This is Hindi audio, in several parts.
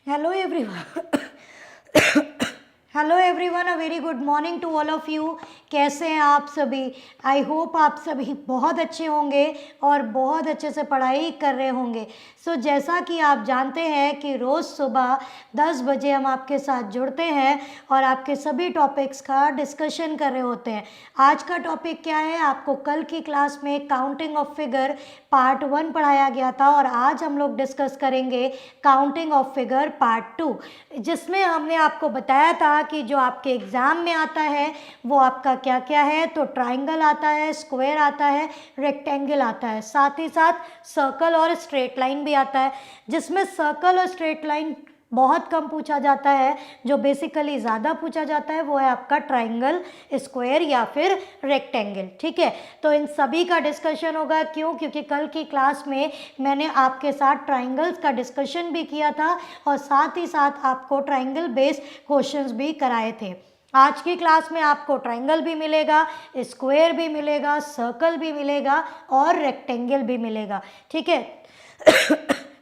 Hello everyone. Hello everyone, a very good morning to all of you. कैसे हैं आप सभी? आई होप आप सभी बहुत अच्छे होंगे और बहुत अच्छे से पढ़ाई कर रहे होंगे। जैसा कि आप जानते हैं कि रोज़ सुबह 10 बजे हम आपके साथ जुड़ते हैं और आपके सभी टॉपिक्स का डिस्कशन कर रहे होते हैं। आज का टॉपिक क्या है? आपको कल की क्लास में काउंटिंग ऑफ फिगर पार्ट 1 पढ़ाया गया था और आज हम लोग डिस्कस करेंगे काउंटिंग ऑफ फिगर पार्ट 2, जिसमें हमने आपको बताया था कि जो आपके एग्ज़ाम में आता है वो आपका क्या क्या है। तो ट्राइंगल आता है, स्क्वायर आता है, रेक्टेंगल आता है, साथ ही साथ सर्कल और स्ट्रेट लाइन भी आता है, जिसमें सर्कल और स्ट्रेट लाइन बहुत कम पूछा जाता है। जो बेसिकली ज़्यादा पूछा जाता है वो है आपका ट्राइंगल, स्क्वायर या फिर रेक्टेंगल। ठीक है, तो इन सभी का डिस्कशन होगा। क्यों? क्योंकि कल की क्लास में मैंने आपके साथ ट्राइंगल्स का डिस्कशन भी किया था और साथ ही साथ आपको ट्राइंगल बेस्ड क्वेश्चंस भी कराए थे। आज की क्लास में आपको ट्राइंगल भी मिलेगा, स्क्वायर भी मिलेगा, सर्कल भी मिलेगा और रेक्टेंगल भी मिलेगा। ठीक है,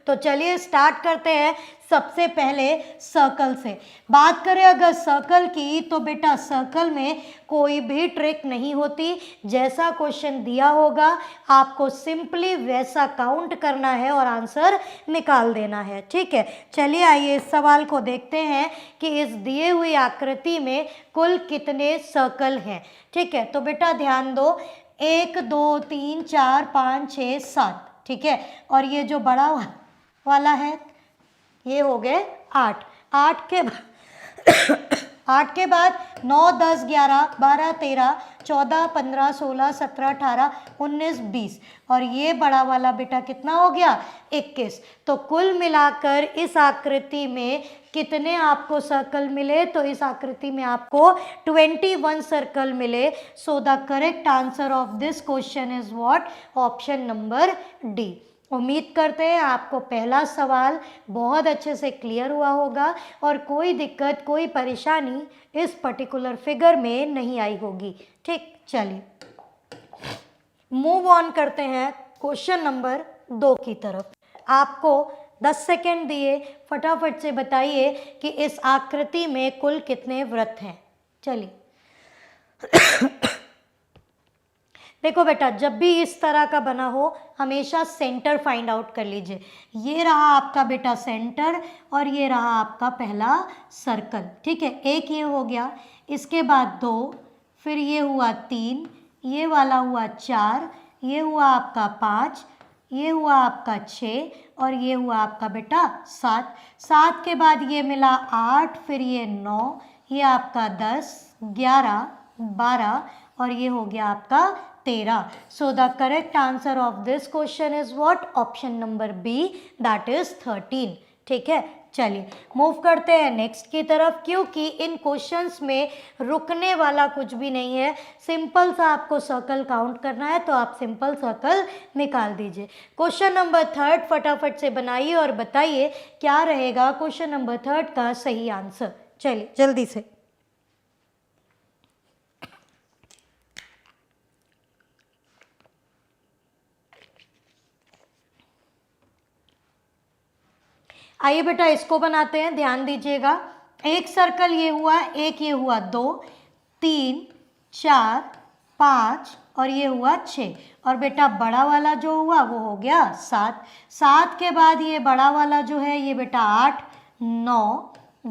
तो चलिए स्टार्ट करते हैं। सबसे पहले सर्कल से बात करें अगर सर्कल की, तो बेटा सर्कल में कोई भी ट्रिक नहीं होती। जैसा क्वेश्चन दिया होगा आपको सिंपली वैसा काउंट करना है और आंसर निकाल देना है। ठीक है, चलिए आइए इस सवाल को देखते हैं कि इस दिए हुई आकृति में कुल कितने सर्कल हैं। ठीक है, तो बेटा ध्यान दो, 1 2 3 4 5 6 7। ठीक है, और ये जो बड़ा वाला है ये हो गए 8। 8 के बाद 8 के बाद 9 10 11 12 13 14 15 16 17 18 19 20 और ये बड़ा वाला बेटा कितना हो गया? 21। तो कुल मिलाकर इस आकृति में कितने आपको सर्कल मिले? तो इस आकृति में आपको 21 सर्कल मिले। So the correct answer of this question is what? Option number D. उम्मीद करते हैं आपको पहला सवाल बहुत अच्छे से क्लियर हुआ होगा और कोई दिक्कत, कोई परेशानी इस पर्टिकुलर फिगर में नहीं आई होगी। ठीक, चलिए मूव ऑन करते हैं क्वेश्चन नंबर 2 की तरफ। आपको 10 सेकेंड दिए, फटाफट से बताइए कि इस आकृति में कुल कितने वृत्त हैं। चलिए देखो बेटा, जब भी इस तरह का बना हो हमेशा सेंटर फाइंड आउट कर लीजिए। ये रहा आपका बेटा सेंटर और ये रहा आपका पहला सर्कल। ठीक है, एक ये हो गया, इसके बाद 2, फिर ये हुआ 3, ये वाला हुआ 4, ये हुआ आपका 5, ये हुआ आपका 6 और ये हुआ आपका बेटा 7। 7 के बाद ये मिला 8, फिर ये 9, ये आपका 10 11 12 और ये हो गया आपका 13। So the correct answer of this question is what? Option number B, that is 13। ठीक है, चलिए मूव करते हैं नेक्स्ट की तरफ, क्योंकि इन क्वेश्चंस में रुकने वाला कुछ भी नहीं है। सिंपल सा आपको सर्कल काउंट करना है, तो आप सिंपल सर्कल निकाल दीजिए। क्वेश्चन नंबर 3 फटाफट से बनाइए और बताइए क्या रहेगा क्वेश्चन नंबर 3 का सही आंसर। चलिए जल्दी से। आइए बेटा इसको बनाते हैं, ध्यान दीजिएगा। एक सर्कल ये हुआ, एक ये हुआ 2 3 4 5 और ये हुआ 6 और बेटा बड़ा वाला जो हुआ वो हो गया 7। 7 के बाद ये बड़ा वाला जो है ये बेटा 8 9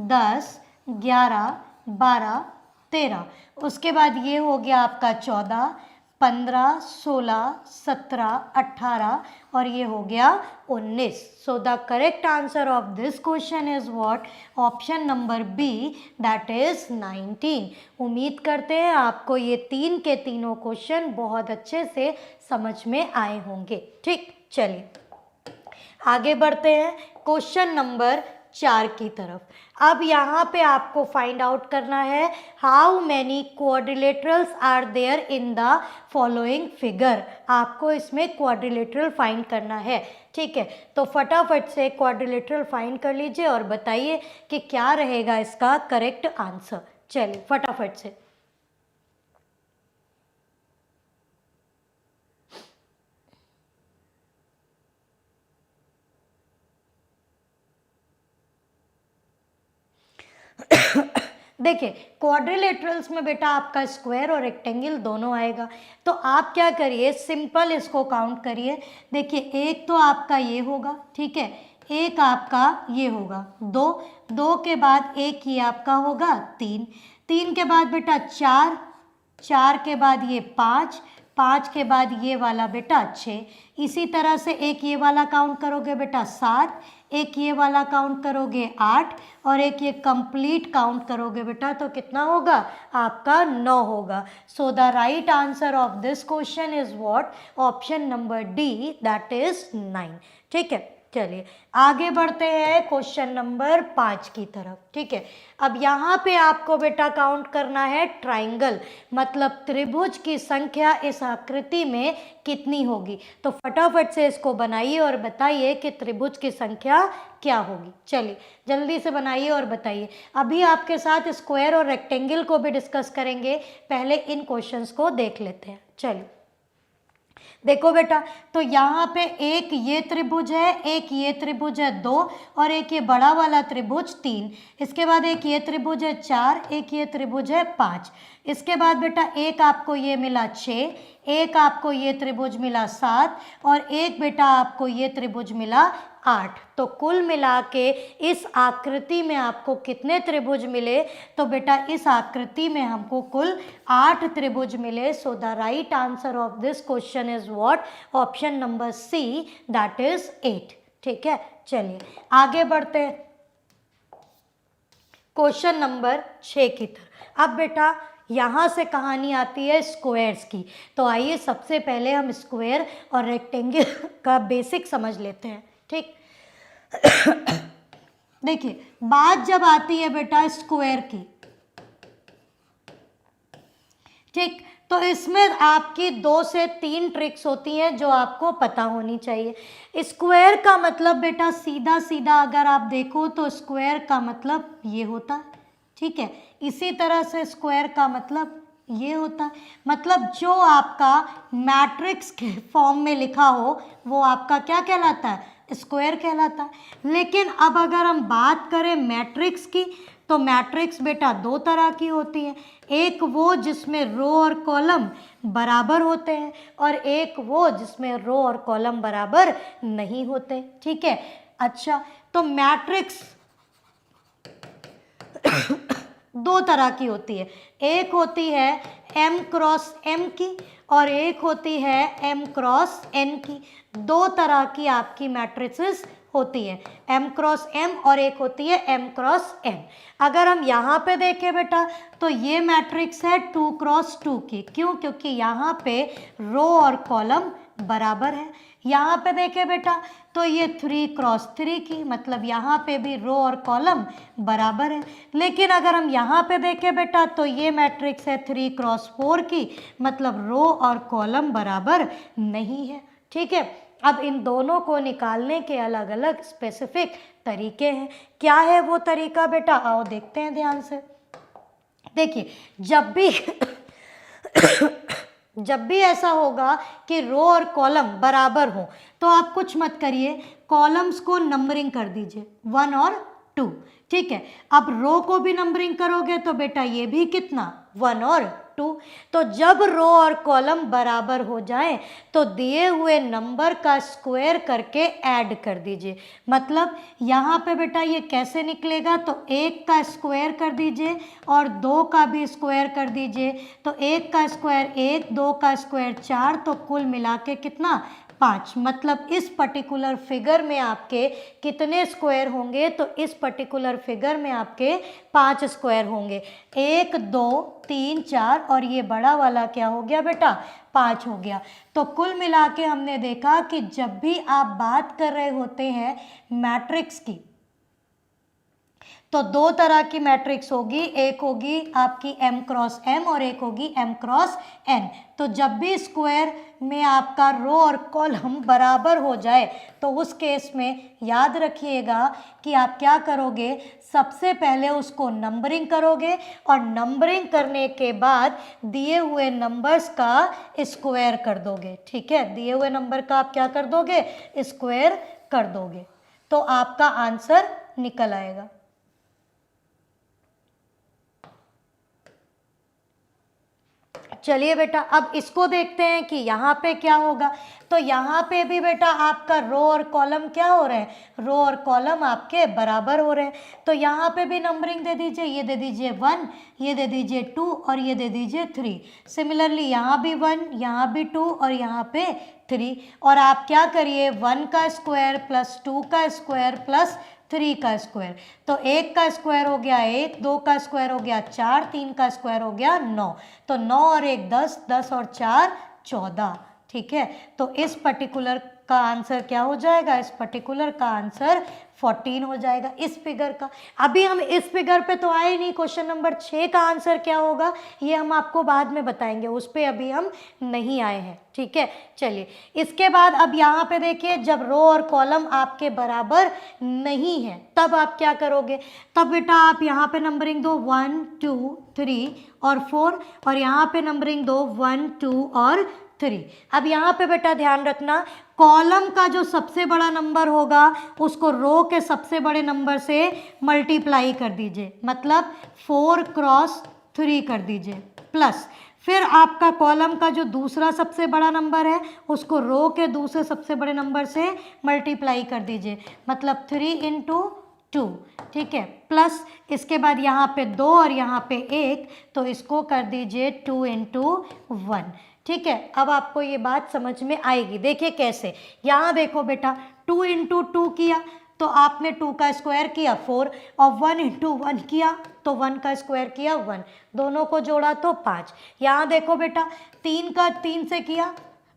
10 11 12 13। उसके बाद ये हो गया आपका 14 15 16 17 18 और ये हो गया 19। So the correct answer of this question is what? Option number B, that is 19। उम्मीद करते हैं आपको ये तीन के तीनों क्वेश्चन बहुत अच्छे से समझ में आए होंगे। ठीक, चलिए आगे बढ़ते हैं क्वेश्चन नंबर 4 की तरफ। अब यहाँ पे आपको फाइंड आउट करना है how many quadrilaterals are there in the following figure. आपको इसमें क्वाड्रिलेटरल फाइंड करना है। ठीक है, तो फटाफट से क्वाड्रिलेटरल फाइंड कर लीजिए और बताइए कि क्या रहेगा इसका करेक्ट आंसर। चलिए फटाफट से। देखिए क्वाड्रिलेटरल्स में बेटा आपका स्क्वायर और रेक्टेंगल दोनों आएगा, तो आप क्या करिए, सिंपल इसको काउंट करिए। देखिए एक तो आपका ये होगा, ठीक है, एक आपका ये होगा, दो, दो के बाद एक ये आपका होगा तीन, तीन के बाद बेटा चार, चार के बाद ये पाँच, पाँच के बाद ये वाला बेटा छः, इसी तरह से एक ये वाला काउंट करोगे बेटा सात, एक ये वाला काउंट करोगे आठ, और एक ये कंप्लीट काउंट करोगे बेटा तो कितना होगा आपका 9 होगा। सो the right answer of this question is what, option number D, that is 9। ठीक है, चलिए आगे बढ़ते हैं क्वेश्चन नंबर 5 की तरफ। ठीक है, अब यहाँ पे आपको बेटा काउंट करना है ट्राइंगल, मतलब त्रिभुज की संख्या इस आकृति में कितनी होगी। तो फटाफट से इसको बनाइए और बताइए कि त्रिभुज की संख्या क्या होगी। चलिए जल्दी से बनाइए और बताइए। अभी आपके साथ स्क्वायर और रेक्टेंगल को भी डिस्कस करेंगे, पहले इन क्वेश्चंस को देख लेते हैं। चलिए देखो बेटा, तो यहाँ पे एक ये त्रिभुज है, एक ये त्रिभुज है दो, और एक ये बड़ा वाला त्रिभुज तीन, इसके बाद एक ये त्रिभुज है चार, एक ये त्रिभुज है पाँच, इसके बाद बेटा एक आपको ये मिला छः, एक आपको ये त्रिभुज मिला सात, और एक बेटा आपको ये त्रिभुज मिला आठ। तो कुल मिला के इस आकृति में आपको कितने त्रिभुज मिले, तो बेटा इस आकृति में हमको कुल 8 त्रिभुज मिले। So the right answer of this question is what, option number C, that is 8। ठीक है, चलिए आगे बढ़ते हैं क्वेश्चन नंबर 6 की तरफ। अब बेटा यहाँ से कहानी आती है स्क्वायर्स की, तो आइए सबसे पहले हम स्क्वायर और रेक्टेंगल का बेसिक समझ लेते हैं। ठीक देखिए बात जब आती है बेटा स्क्वायर की, ठीक, तो इसमें आपकी 2 से 3 ट्रिक्स होती हैं जो आपको पता होनी चाहिए। स्क्वायर का मतलब बेटा सीधा सीधा अगर आप देखो तो स्क्वायर का मतलब ये होता है, ठीक है, इसी तरह से स्क्वायर का मतलब ये होता है, मतलब जो आपका मैट्रिक्स के फॉर्म में लिखा हो वो आपका क्या कहलाता है, स्क्वायर कहलाता है। लेकिन अब अगर हम बात करें मैट्रिक्स की, तो मैट्रिक्स बेटा 2 तरह की होती है, एक वो जिसमें रो और कॉलम बराबर होते हैं, और एक वो जिसमें रो और कॉलम बराबर नहीं होते। ठीक है, अच्छा, तो मैट्रिक्स 2 तरह की होती है, एक होती है m क्रॉस m की, और एक होती है m क्रॉस n की। 2 तरह की आपकी मैट्रिसेस होती है, m क्रॉस m और एक होती है m क्रॉस n। अगर हम यहाँ पे देखें बेटा, तो ये मैट्रिक्स है 2 क्रॉस 2 की, क्यों, क्योंकि यहाँ पे रो और कॉलम बराबर है। यहाँ पे देखें बेटा, तो ये 3 क्रॉस 3 की, मतलब यहाँ पे भी रो और कॉलम बराबर है। लेकिन अगर हम यहाँ पे देखें बेटा, तो ये मैट्रिक्स है 3 क्रॉस 4 की, मतलब रो और कॉलम बराबर नहीं है। ठीक है, अब इन दोनों को निकालने के अलग अलग स्पेसिफिक तरीके हैं। क्या है वो तरीका बेटा, आओ देखते हैं ध्यान से। देखिए जब भी ऐसा होगा कि रो और कॉलम बराबर हो, तो आप कुछ मत करिए, कॉलम्स को नंबरिंग कर दीजिए 1 और 2। ठीक है, अब रो को भी नंबरिंग करोगे तो बेटा ये भी कितना 1 और 2। तो जब रो और कॉलम बराबर हो जाए तो दिए हुए नंबर का स्क्वायर करके ऐड कर दीजिए। मतलब यहाँ पे बेटा ये कैसे निकलेगा, तो 1 का स्क्वायर कर दीजिए और 2 का भी स्क्वायर कर दीजिए। तो 1 का स्क्वायर 1, 2 का स्क्वायर 4, तो कुल मिला के कितना 5। मतलब इस पर्टिकुलर फिगर में आपके कितने स्क्वायर होंगे, तो इस पर्टिकुलर फिगर में आपके 5 स्क्वायर होंगे। 1, 2, 3, 4 और ये बड़ा वाला क्या हो गया बेटा 5 हो गया। तो कुल मिला के हमने देखा कि जब भी आप बात कर रहे होते हैं मैट्रिक्स की, तो 2 तरह की मैट्रिक्स होगी, एक होगी आपकी m क्रॉस m और एक होगी m क्रॉस n। तो जब भी स्क्वायर में आपका रो और कॉलम बराबर हो जाए तो उस केस में याद रखिएगा कि आप क्या करोगे, सबसे पहले उसको नंबरिंग करोगे और नंबरिंग करने के बाद दिए हुए नंबर्स का स्क्वायर कर दोगे। ठीक है, दिए हुए नंबर का आप क्या कर दोगे, स्क्वायर कर दोगे, तो आपका आंसर निकल आएगा। चलिए बेटा अब इसको देखते हैं कि यहाँ पे क्या होगा। तो यहाँ पे भी बेटा आपका रो और कॉलम क्या हो रहे हैं, रो और कॉलम आपके बराबर हो रहे हैं। तो यहाँ पे भी नंबरिंग दे दीजिए, ये दे दीजिए 1, ये दे दीजिए 2 और ये दे दीजिए 3। सिमिलरली यहाँ भी 1, यहाँ भी 2 और यहाँ पे 3। और आप क्या करिए 1 का स्क्वायर प्लस 2 का स्क्वायर प्लस 3 का स्क्वायर। तो 1 का स्क्वायर हो गया 1, 2 का स्क्वायर हो गया 4, 3 का स्क्वायर हो गया 9। तो 9 और 1 10, 10 और 4 14। ठीक है, तो इस पर्टिकुलर का आंसर क्या हो जाएगा, इस पर्टिकुलर का आंसर 14 हो जाएगा इस फिगर का। अभी हम इस फिगर पे तो आए नहीं, क्वेश्चन नंबर 6 का आंसर क्या होगा ये हम आपको बाद में बताएंगे, उस पर अभी हम नहीं आए हैं। ठीक है, चलिए इसके बाद अब यहाँ पे देखिए जब रो और कॉलम आपके बराबर नहीं है तब आप क्या करोगे। तब बेटा आप यहाँ पे नंबरिंग दो 1 2 3 और 4 और यहाँ पे नंबरिंग दो 1 2 और 3। अब यहाँ पे बेटा ध्यान रखना कॉलम का जो सबसे बड़ा नंबर होगा उसको रो के सबसे बड़े नंबर से मल्टीप्लाई कर दीजिए, मतलब 4 क्रॉस 3 कर दीजिए, प्लस फिर आपका कॉलम का जो दूसरा सबसे बड़ा नंबर है उसको रो के दूसरे सबसे बड़े नंबर से मल्टीप्लाई कर दीजिए, मतलब 3 इंटू 2। ठीक है, प्लस इसके बाद यहाँ पे 2 और यहाँ पे 1, तो इसको कर दीजिए 2 इंटू 1। ठीक है, अब आपको ये बात समझ में आएगी। देखिए कैसे, यहाँ देखो बेटा 2 इंटू 2 किया तो आपने 2 का स्क्वायर किया 4 और 1 इंटू 1 किया तो 1 का स्क्वायर किया 1, दोनों को जोड़ा तो 5। यहाँ देखो बेटा 3 का 3 से किया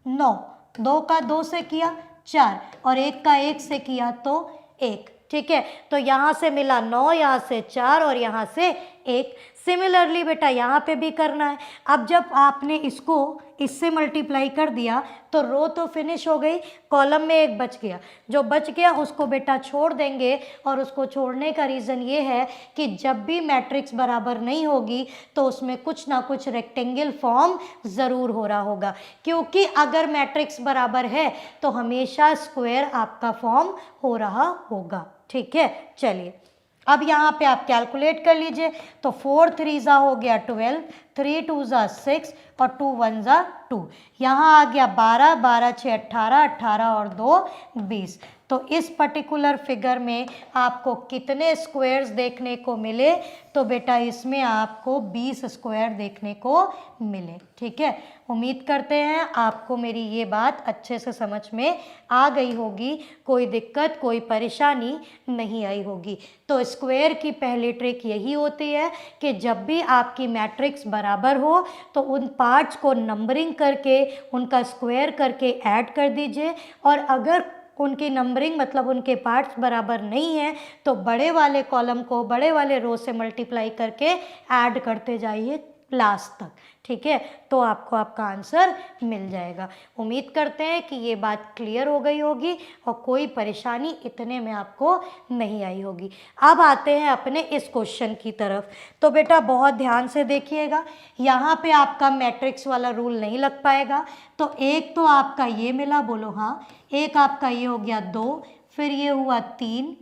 9, 2 का 2 से किया 4 और 1 का 1 से किया तो 1। ठीक है, तो यहाँ से मिला 9, यहाँ से 4 और यहाँ से 1। सिमिलरली बेटा यहाँ पे भी करना है। अब जब आपने इसको इससे मल्टीप्लाई कर दिया तो रो तो फिनिश हो गई, कॉलम में एक बच गया, जो बच गया उसको बेटा छोड़ देंगे। और उसको छोड़ने का रीज़न ये है कि जब भी मैट्रिक्स बराबर नहीं होगी तो उसमें कुछ ना कुछ रेक्टेंगल फॉर्म ज़रूर हो रहा होगा, क्योंकि अगर मैट्रिक्स बराबर है तो हमेशा स्क्वायर आपका फॉर्म हो रहा होगा। ठीक है, चलिए अब यहाँ पे आप कैलकुलेट कर लीजिए। तो 4 3 ज़ा हो गया 12, 3 2 ज़ा 6 और 2 1 ज़ा 2। यहाँ आ गया 12, 12 6 18, 18 और 2 20। तो इस पर्टिकुलर फिगर में आपको कितने स्क्वायर्स देखने को मिले, तो बेटा इसमें आपको 20 स्क्वायर देखने को मिले। ठीक है, उम्मीद करते हैं आपको मेरी ये बात अच्छे से समझ में आ गई होगी, कोई दिक्कत कोई परेशानी नहीं आई होगी। तो स्क्वायर की पहली ट्रिक यही होती है कि जब भी आपकी मैट्रिक्स बराबर हो तो उन पार्ट्स को नंबरिंग करके उनका स्क्वायर करके ऐड कर दीजिए, और अगर उनकी नंबरिंग मतलब उनके पार्ट्स बराबर नहीं है तो बड़े वाले कॉलम को बड़े वाले रो से मल्टीप्लाई करके ऐड करते जाइए लास्ट तक। ठीक है, तो आपको आपका आंसर मिल जाएगा। उम्मीद करते हैं कि ये बात क्लियर हो गई होगी और कोई परेशानी इतने में आपको नहीं आई होगी। अब आते हैं अपने इस क्वेश्चन की तरफ। तो बेटा बहुत ध्यान से देखिएगा, यहाँ पे आपका मैट्रिक्स वाला रूल नहीं लग पाएगा। तो एक तो आपका ये मिला, बोलो हाँ, एक आपका ये हो गया 2, फिर ये हुआ 3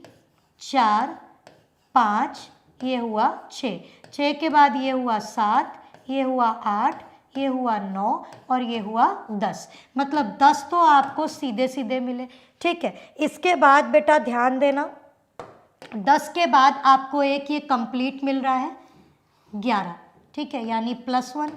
4 5, ये हुआ 6, 6 के बाद ये हुआ 7, ये हुआ 8, ये हुआ 9 और ये हुआ 10, मतलब 10 तो आपको सीधे सीधे मिले। ठीक है, इसके बाद बेटा ध्यान देना, 10 के बाद आपको एक ये कंप्लीट मिल रहा है 11। ठीक है, यानी +1।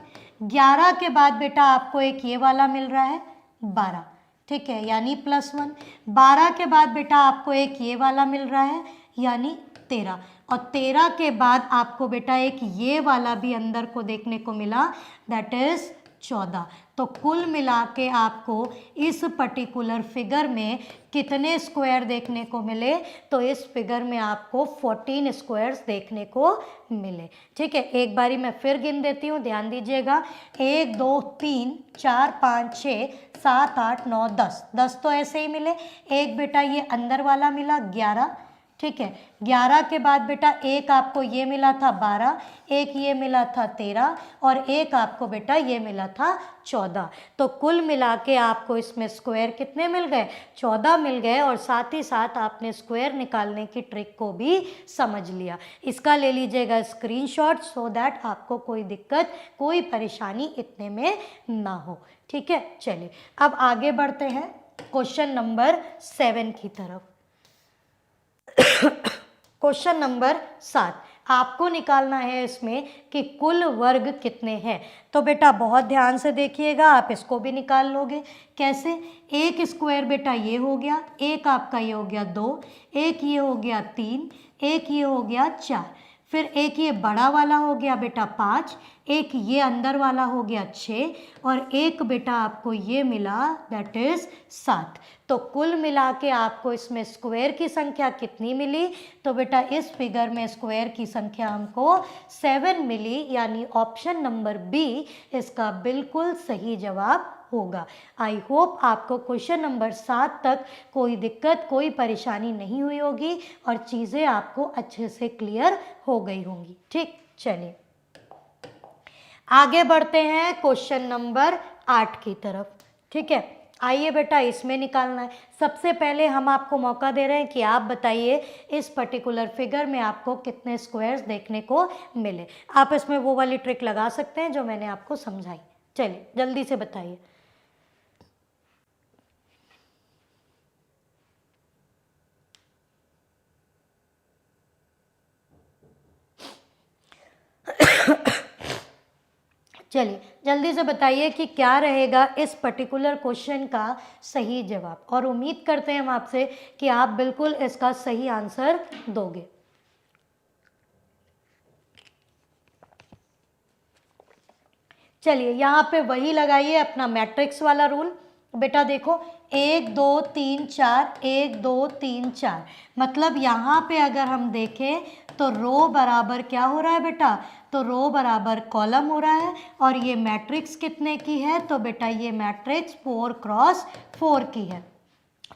11 के बाद बेटा आपको एक ये वाला मिल रहा है 12। ठीक है, यानी +1। 12 के बाद बेटा आपको एक ये वाला मिल रहा है यानी 13, और 13 के बाद आपको बेटा एक ये वाला भी अंदर को देखने को मिला, दैट इज़ 14। तो कुल मिला के आपको इस पर्टिकुलर फिगर में कितने स्क्वायर देखने को मिले, तो इस फिगर में आपको 14 स्क्वायर्स देखने को मिले। ठीक है, एक बारी मैं फिर गिन देती हूँ, ध्यान दीजिएगा। 1 2 3 4 5 6 7 8 9 10, 10 तो ऐसे ही मिले। एक बेटा ये अंदर वाला मिला 11। ठीक है। 11 के बाद बेटा एक आपको ये मिला था 12, एक ये मिला था 13 और एक आपको बेटा ये मिला था 14। तो कुल मिला के आपको इसमें स्क्वायर कितने मिल गए? 14 मिल गए। और साथ ही साथ आपने स्क्वायर निकालने की ट्रिक को भी समझ लिया। इसका ले लीजिएगा स्क्रीनशॉट सो दैट आपको कोई दिक्कत, कोई परेशानी इतने में ना हो। ठीक है, चलिए अब आगे बढ़ते हैं क्वेश्चन नंबर 7 की तरफ। क्वेश्चन नंबर 7 आपको निकालना है इसमें कि कुल वर्ग कितने हैं। तो बेटा बहुत ध्यान से देखिएगा, आप इसको भी निकाल लोगे। कैसे? एक स्क्वायर बेटा ये हो गया, एक आपका ये हो गया 2, एक ये हो गया 3, एक ये हो गया 4, फिर एक ये बड़ा वाला हो गया बेटा 5, एक ये अंदर वाला हो गया 6 और एक बेटा आपको ये मिला दैट इज 7। तो कुल मिला के आपको इसमें स्क्वायर की संख्या कितनी मिली? तो बेटा इस फिगर में स्क्वायर की संख्या हमको 7 मिली, यानी ऑप्शन नंबर बी इसका बिल्कुल सही जवाब होगा। आई होप आपको क्वेश्चन नंबर 7 तक कोई दिक्कत, कोई परेशानी नहीं हुई होगी और चीज़ें आपको अच्छे से क्लियर हो गई होंगी। ठीक, चलिए आगे बढ़ते हैं क्वेश्चन नंबर 8 की तरफ। ठीक है, आइए बेटा इसमें निकालना है। सबसे पहले हम आपको मौका दे रहे हैं कि आप बताइए इस पर्टिकुलर फिगर में आपको कितने स्क्वायर्स देखने को मिले। आप इसमें वो वाली ट्रिक लगा सकते हैं जो मैंने आपको समझाई। चलिए जल्दी से बताइए। चलिए जल्दी से बताइए कि क्या रहेगा इस पर्टिकुलर क्वेश्चन का सही जवाब, और उम्मीद करते हैं हम आपसे कि आप बिल्कुल इसका सही आंसर दोगे। चलिए यहाँ पे वही लगाइए अपना मैट्रिक्स वाला रूल। बेटा देखो 1 2 3 4, 1 2 3 4, मतलब यहाँ पे अगर हम देखें तो रो बराबर क्या हो रहा है बेटा? तो रो बराबर कॉलम हो रहा है। और ये मैट्रिक्स कितने की है? तो बेटा ये मैट्रिक्स 4 क्रॉस 4 की है।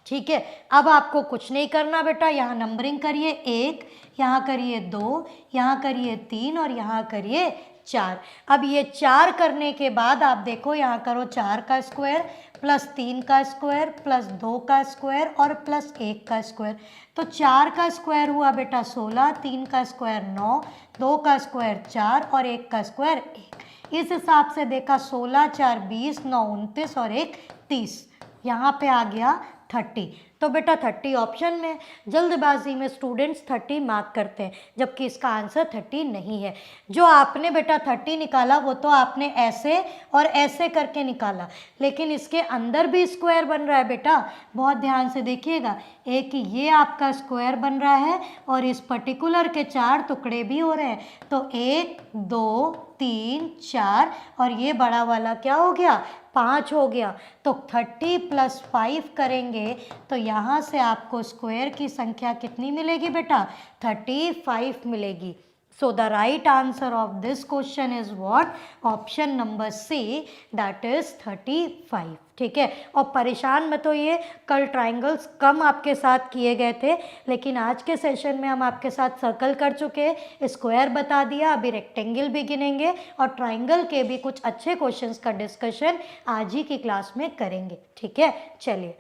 ठीक है, अब आपको कुछ नहीं करना बेटा, यहाँ नंबरिंग करिए 1, यहाँ करिए 2, यहाँ करिए 3 और यहाँ करिए 4। अब ये 4 करने के बाद आप देखो यहाँ करो 4 का स्क्वायर प्लस 3 का स्क्वायर प्लस 2 का स्क्वायर और प्लस 1 का स्क्वायर। तो 4 का स्क्वायर हुआ बेटा 16, 3 का स्क्वायर 9, 2 का स्क्वायर 4 और 1 का स्क्वायर 1। इस हिसाब से देखा 16 4 20, 9 29 और 1 30, यहाँ पे आ गया 30। तो बेटा 30 ऑप्शन में, जल्दबाजी में स्टूडेंट्स 30 मार्क करते हैं जबकि इसका आंसर 30 नहीं है। जो आपने बेटा 30 निकाला वो तो आपने ऐसे और ऐसे करके निकाला, लेकिन इसके अंदर भी स्क्वायर बन रहा है बेटा, बहुत ध्यान से देखिएगा। एक ये आपका स्क्वायर बन रहा है और इस पर्टिकुलर के 4 टुकड़े भी हो रहे हैं। तो 1 2 3 4 और ये बड़ा वाला क्या हो गया? 5 हो गया। तो 30 + 5 करेंगे तो यहाँ से आपको स्क्वायर की संख्या कितनी मिलेगी बेटा? 35 मिलेगी। So the right answer of this question is what? Option number C, that is 35। ठीक है, और परेशान मत होइए, कल ट्राइंगल्स कम आपके साथ किए गए थे, लेकिन आज के सेशन में हम आपके साथ सर्कल कर चुके हैं, स्क्वायर बता दिया, अभी रेक्टेंगल भी गिनेंगे और ट्राइंगल के भी कुछ अच्छे क्वेश्चंस का डिस्कशन आज ही की क्लास में करेंगे। ठीक है, चलिए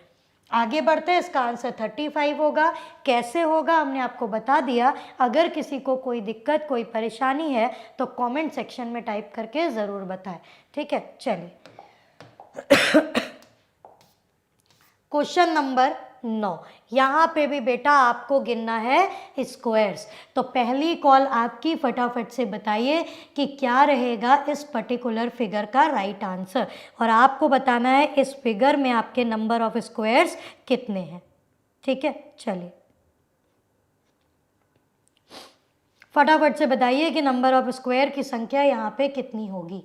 आगे बढ़ते हैं। इसका आंसर 35 होगा। कैसे होगा हमने आपको बता दिया। अगर किसी को कोई दिक्कत, कोई परेशानी है तो कमेंट सेक्शन में टाइप करके ज़रूर बताएं। ठीक है, चलिए क्वेश्चन नंबर 9, यहाँ पे भी बेटा आपको गिनना है स्क्वायर्स। तो पहली कॉल आपकी, फटाफट से बताइए कि क्या रहेगा इस पर्टिकुलर फिगर का राइट आंसर, और आपको बताना है इस फिगर में आपके नंबर ऑफ स्क्वायर्स कितने हैं। ठीक है, चलिए फटाफट से बताइए कि नंबर ऑफ स्क्वायर की संख्या यहाँ पे कितनी होगी।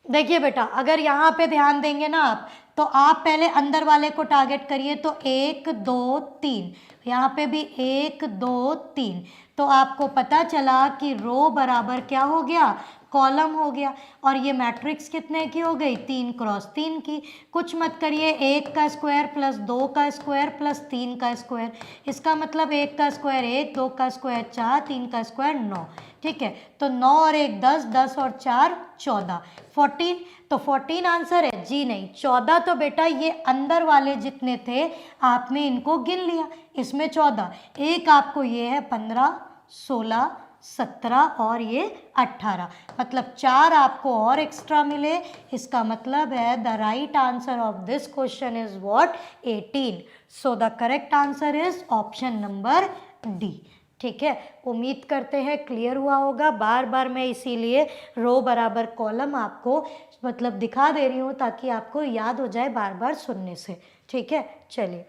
देखिए बेटा, अगर यहाँ पे ध्यान देंगे ना आप, तो आप पहले अंदर वाले को टारगेट करिए। तो 1 2 3, यहाँ पे भी 1 2 3, तो आपको पता चला कि रो बराबर क्या हो गया? कॉलम हो गया, और ये मैट्रिक्स कितने की हो गई, 3 क्रॉस 3 की। कुछ मत करिए, 1 का स्क्वायर प्लस 2 का स्क्वायर प्लस 3 का स्क्वायर, इसका मतलब 1 का स्क्वायर 1, 2 का स्क्वायर 4, 3 का स्क्वायर 9। ठीक है, तो 9 और 1 10, 10 और 4 14, 14। तो 14 आंसर है जी? नहीं, 14 तो बेटा ये अंदर वाले जितने थे आपने इनको गिन लिया, इसमें 14, एक आपको ये है 15, 16, 17 और ये 18, मतलब 4 आपको और एक्स्ट्रा मिले। इसका मतलब है the right answer of this question is what, 18। So the correct answer is option number D. ठीक है, उम्मीद करते हैं क्लियर हुआ होगा। बार बार मैं इसीलिए रो बराबर कॉलम आपको मतलब दिखा दे रही हूँ ताकि आपको याद हो जाए बार बार सुनने से। ठीक है, चलिए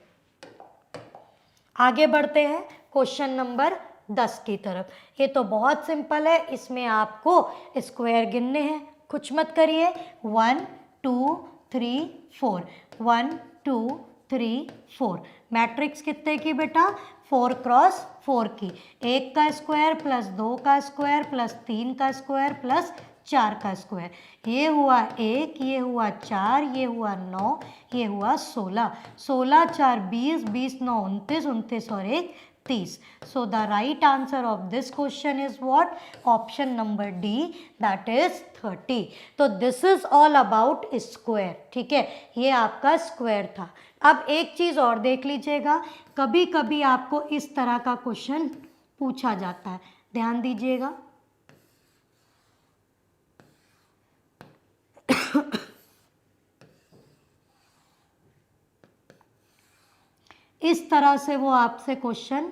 आगे बढ़ते हैं क्वेश्चन नंबर 10 की तरफ। ये तो बहुत सिंपल है, इसमें आपको स्क्वायर गिनने हैं, कुछ मत करिए। 1 2 3 4, 1 2 3 4, मैट्रिक्स कितने की बेटा, 4 क्रॉस 4 की। 1 का स्क्वायर प्लस 2 का स्क्वायर प्लस 3 का स्क्वायर प्लस 4 का स्क्वायर, ये हुआ 1, ये हुआ 4, ये हुआ 9, ये हुआ 16, 16 4 20, 20 9 29, 29 और 1 30। सो the right answer of this question is what, option number D, that is 30। तो this is all about square. ठीक है, ये आपका स्क्वायर था। अब एक चीज़ और देख लीजिएगा, कभी कभी आपको इस तरह का क्वेश्चन पूछा जाता है, ध्यान दीजिएगा। इस तरह से वो आपसे क्वेश्चन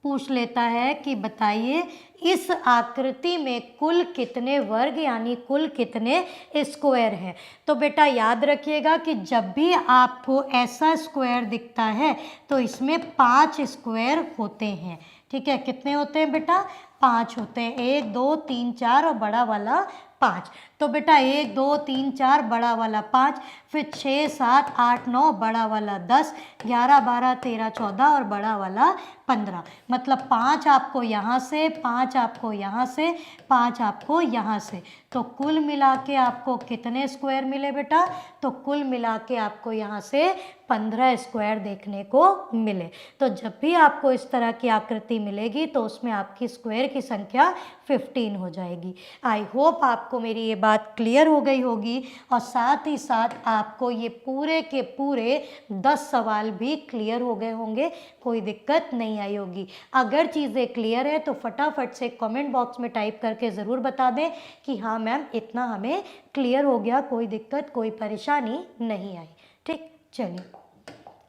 पूछ लेता है कि बताइए इस आकृति में कुल कितने वर्ग यानी कुल कितने स्क्वायर हैं। तो बेटा याद रखिएगा कि जब भी आपको ऐसा स्क्वायर दिखता है तो इसमें 5 स्क्वायर होते हैं। ठीक है, कितने होते हैं बेटा, 5 होते हैं, 1 2 3 4 और बड़ा वाला 5। तो बेटा 1 2 3 4 बड़ा वाला 5, फिर 6 7 8 9 बड़ा वाला 10, 11 12 13 14 और बड़ा वाला 15। मतलब 5 आपको यहाँ से, 5 आपको यहाँ से, 5 आपको यहाँ से, तो कुल मिला के आपको कितने स्क्वायर मिले बेटा, तो कुल मिला के आपको यहाँ से 15 स्क्वायर देखने को मिले। तो जब भी आपको इस तरह की आकृति मिलेगी तो उसमें आपकी स्क्वायर की संख्या 15 हो जाएगी। आई होप आपको मेरी ये बात क्लियर हो गई होगी, और साथ ही साथ आपको ये पूरे के पूरे 10 सवाल भी क्लियर हो गए होंगे, कोई दिक्कत नहीं आई होगी। अगर चीज़ें क्लियर है तो फटाफट से कमेंट बॉक्स में टाइप करके ज़रूर बता दें कि हाँ मैम इतना हमें क्लियर हो गया, कोई दिक्कत कोई परेशानी नहीं आई। ठीक, चलिए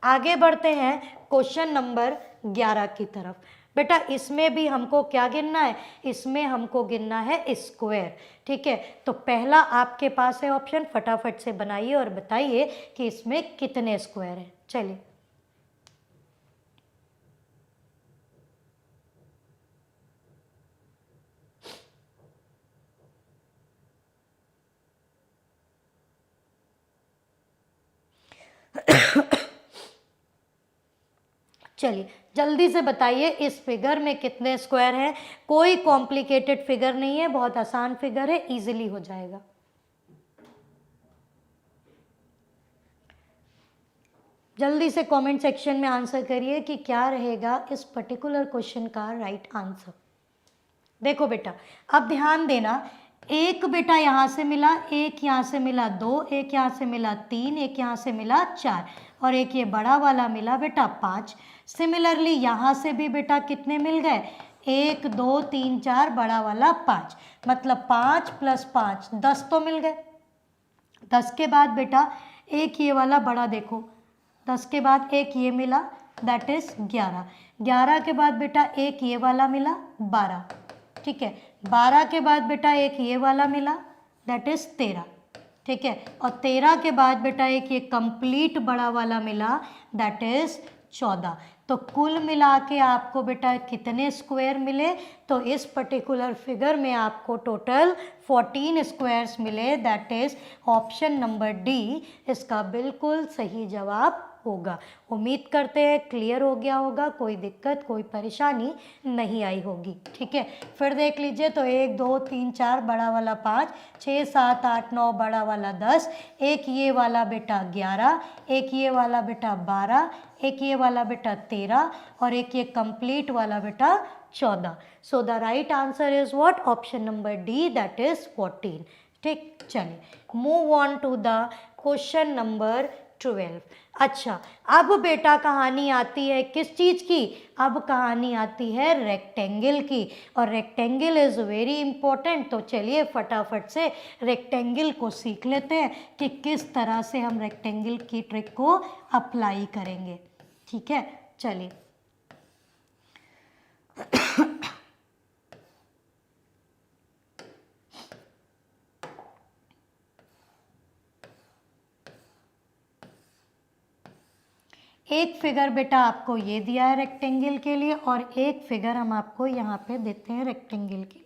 आगे बढ़ते हैं क्वेश्चन नंबर 11 की तरफ। बेटा इसमें भी हमको क्या गिनना है, इसमें हमको गिनना है स्क्वायर। ठीक है, तो पहला आपके पास है ऑप्शन, फटाफट से बनाइए और बताइए कि इसमें कितने स्क्वायर हैं। चलिए चलिए जल्दी से बताइए इस फिगर में कितने स्क्वायर हैं। कोई कॉम्प्लिकेटेड फिगर नहीं है, बहुत आसान फिगर है, इजीली हो जाएगा। जल्दी से कमेंट सेक्शन में आंसर करिए कि क्या रहेगा इस पर्टिकुलर क्वेश्चन का राइट आंसर। देखो बेटा अब ध्यान देना, एक बेटा यहाँ से मिला, एक यहाँ से मिला 2, एक यहाँ से मिला 3, एक यहाँ से मिला 4 और एक ये बड़ा वाला मिला बेटा 5। सिमिलरली यहाँ से भी बेटा कितने मिल गए, 1 2 3 4 बड़ा वाला 5, मतलब 5 + 5 10 तो मिल गए। 10 के बाद बेटा एक ये वाला बड़ा देखो, 10 के बाद एक ये मिला दैट इज 11, 11 के बाद बेटा एक ये वाला मिला 12। ठीक है, 12 के बाद बेटा एक ये वाला मिला दैट इज 13। ठीक है, और 13 के बाद बेटा एक ये कंप्लीट बड़ा वाला मिला दैट इज 14। तो कुल मिला के आपको बेटा कितने स्क्वायर मिले, तो इस पर्टिकुलर फिगर में आपको टोटल 14 स्क्वायर्स मिले, that is option number D इसका बिल्कुल सही जवाब होगा। उम्मीद करते हैं क्लियर हो गया होगा, कोई दिक्कत कोई परेशानी नहीं आई होगी। ठीक है, फिर देख लीजिए तो 1 2 3 4 बड़ा वाला 5, 6 7 8 9 बड़ा वाला 10, एक ये वाला बेटा 11, एक ये वाला बेटा 12, एक ये वाला बेटा 13 और एक ये कंप्लीट वाला बेटा 14। So the right answer is what? Option number D, that is 14। ठीक, चलिए move on to the question number 12। अच्छा, अब बेटा कहानी आती है किस चीज़ की? अब कहानी आती है रेक्टेंगल की, और रेक्टेंगल इज़ वेरी इंपॉर्टेंट। तो चलिए फटाफट से रेक्टेंगल को सीख लेते हैं कि किस तरह से हम रेक्टेंगल की ट्रिक को अप्लाई करेंगे। ठीक है, चलिए एक फिगर बेटा आपको ये दिया है रेक्टेंगल के लिए, और एक फिगर हम आपको यहाँ पे देते हैं रेक्टेंगल के लिए।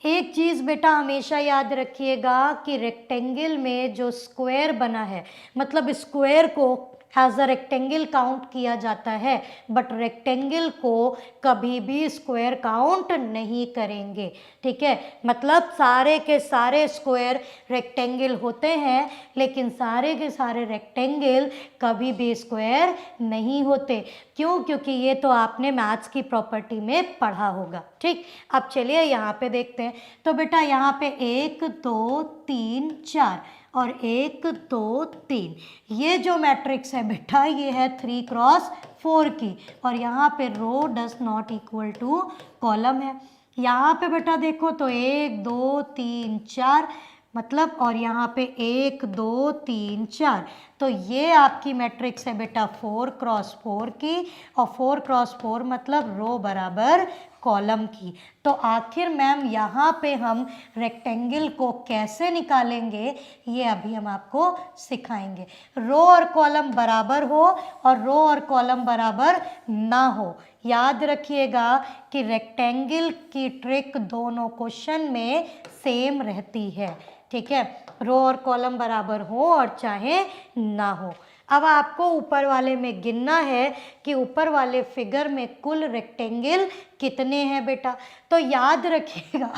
एक चीज़ बेटा हमेशा याद रखिएगा कि रेक्टेंगल में जो स्क्वायर बना है, मतलब स्क्वायर को हैज़ अ रेक्टेंगल काउंट किया जाता है, बट रेक्टेंगल को कभी भी स्क्वायर काउंट नहीं करेंगे। ठीक है, मतलब सारे के सारे स्क्वायर रेक्टेंगल होते हैं, लेकिन सारे के सारे रेक्टेंगल कभी भी स्क्वायर नहीं होते। क्यों? क्योंकि ये तो आपने मैथ्स की प्रॉपर्टी में पढ़ा होगा। ठीक, अब चलिए यहाँ पे देखते हैं। तो बेटा यहाँ पे 1 2 3 4 और 1 2 3, ये जो मैट्रिक्स है बेटा ये है 3 क्रॉस 4 की, और यहाँ पे row does not equal to column है। यहाँ पे बेटा देखो तो 1 2 3 4 मतलब, और यहाँ पे 1 2 3 4, तो ये आपकी मैट्रिक्स है बेटा 4 क्रॉस 4 की, और 4 क्रॉस 4 मतलब रो बराबर कॉलम की। तो आखिर मैम यहाँ पे हम रेक्टेंगल को कैसे निकालेंगे ये अभी हम आपको सिखाएंगे। रो और कॉलम बराबर हो और रो और कॉलम बराबर ना हो। याद रखिएगा कि रेक्टेंगल की ट्रिक दोनों क्वेश्चन में सेम रहती है। ठीक है, रो और कॉलम बराबर हो और चाहे ना हो। अब आपको ऊपर वाले में गिनना है कि ऊपर वाले फिगर में कुल रेक्टेंगल कितने हैं बेटा। तो याद रखिएगा